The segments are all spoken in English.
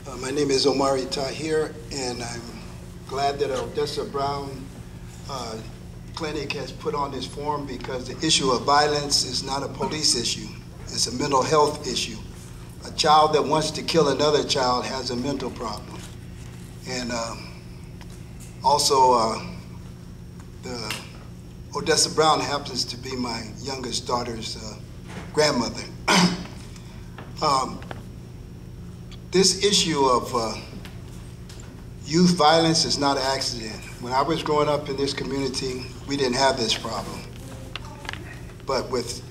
My name is Omari Tahir, and I'm glad that Odessa Brown Clinic has put on this forum because the issue of violence is not a police issue. It's a mental health issue. A child that wants to kill another child has a mental problem. And also, the Odessa Brown happens to be my youngest daughter's grandmother. This issue of youth violence is not an accident. When I was growing up in this community, we didn't have this problem. But with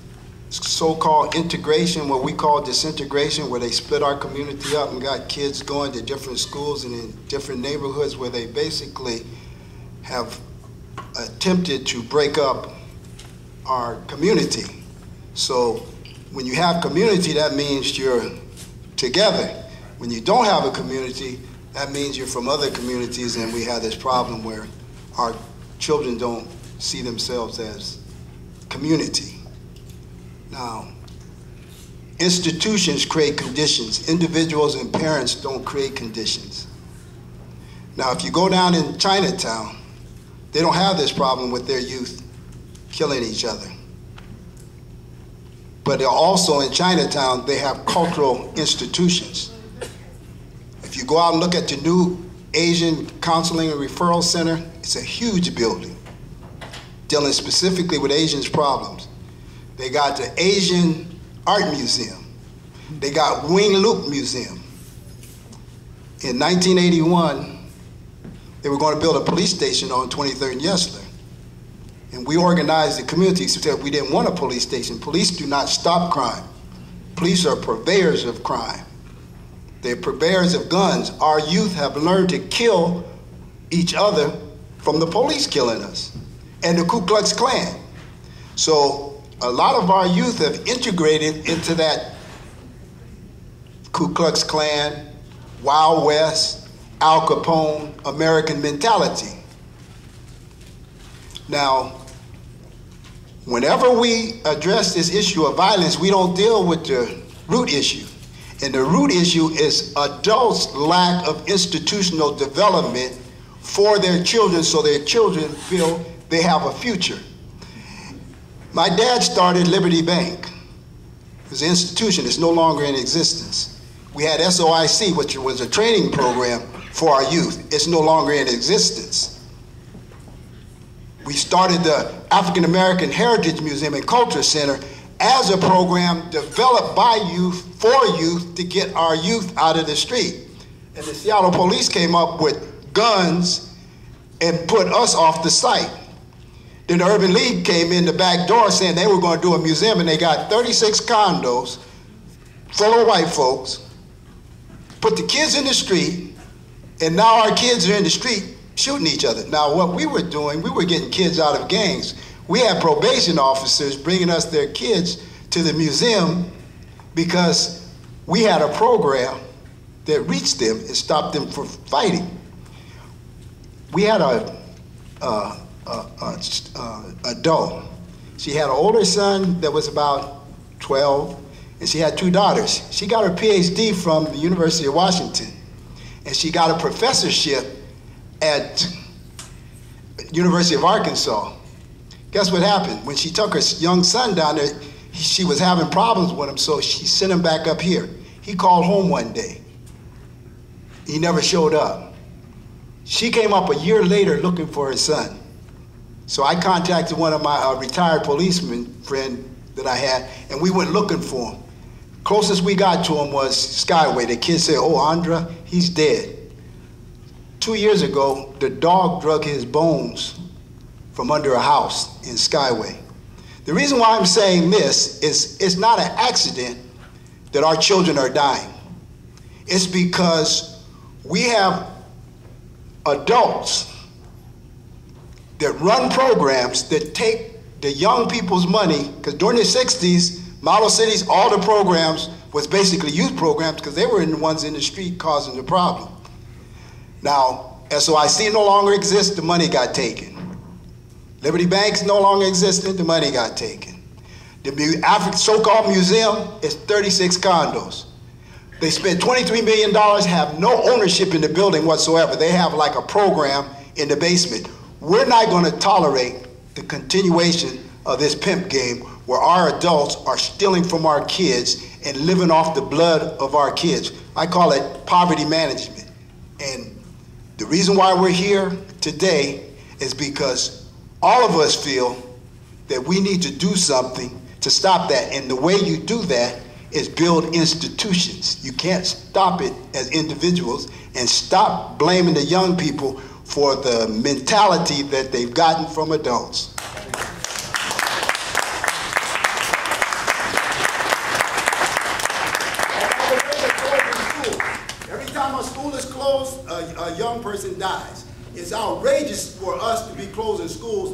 so-called integration, what we call disintegration, where they split our community up and got kids going to different schools and in different neighborhoods where they basically have attempted to break up our community. So when you have community, that means you're together. When you don't have a community, that means you're from other communities, and we have this problem where our children don't see themselves as community. Now, institutions create conditions. Individuals and parents don't create conditions. Now, if you go down in Chinatown, they don't have this problem with their youth killing each other. But also in Chinatown, they have cultural institutions. If you go out and look at the new Asian Counseling and Referral Center, it's a huge building dealing specifically with Asians' problems. They got the Asian Art Museum. They got Wing Luke Museum. In 1981, they were going to build a police station on 23rd and Yesler. And we organized the community so that we didn't want a police station. Police do not stop crime. Police are purveyors of crime. They're purveyors of guns. Our youth have learned to kill each other from the police killing us and the Ku Klux Klan. So a lot of our youth have integrated into that Ku Klux Klan, Wild West, Al Capone, American mentality. Now, whenever we address this issue of violence, we don't deal with the root issue. And the root issue is adults' lack of institutional development for their children so their children feel they have a future. My dad started Liberty Bank. It was an institution. It's no longer in existence. We had SOIC, which was a training program for our youth. It's no longer in existence. We started the African American Heritage Museum and Culture Center as a program developed by youth for youth to get our youth out of the street. And the Seattle police came up with guns and put us off the site. Then the Urban League came in the back door saying they were going to do a museum, and they got 36 condos full of white folks, put the kids in the street, and now our kids are in the street shooting each other. Now what we were doing, we were getting kids out of gangs. We had probation officers bringing us their kids to the museum because we had a program that reached them and stopped them from fighting. We had a adult. She had an older son that was about 12, and she had two daughters. She got her PhD from the University of Washington, and she got a professorship at University of Arkansas. Guess what happened? When she took her young son down there, she was having problems with him, so she sent him back up here. He called home one day. He never showed up. She came up a year later looking for her son. So I contacted one of my retired policemen friend that I had, and we went looking for him. Closest we got to him was Skyway. The kids said, "Oh, Andra, he's dead." 2 years ago, the dog drug his bones from under a house in Skyway. The reason why I'm saying this is it's not an accident that our children are dying. It's because we have adults that run programs that take the young people's money, because during the 60s, model cities, all the programs was basically youth programs because they were the ones in the street causing the problem. Now, SOIC no longer exists, the money got taken. Liberty Banks no longer existed, the money got taken. The so-called museum is 36 condos. They spent $23 million, have no ownership in the building whatsoever. They have like a program in the basement. We're not going to tolerate the continuation of this pimp game where our adults are stealing from our kids and living off the blood of our kids. I call it poverty management. And the reason why we're here today is because all of us feel that we need to do something to stop that. And the way you do that is build institutions. You can't stop it as individuals, and stop blaming the young people for the mentality that they've gotten from adults. Every time a school is closed, a young person dies. It's outrageous for us to be closing schools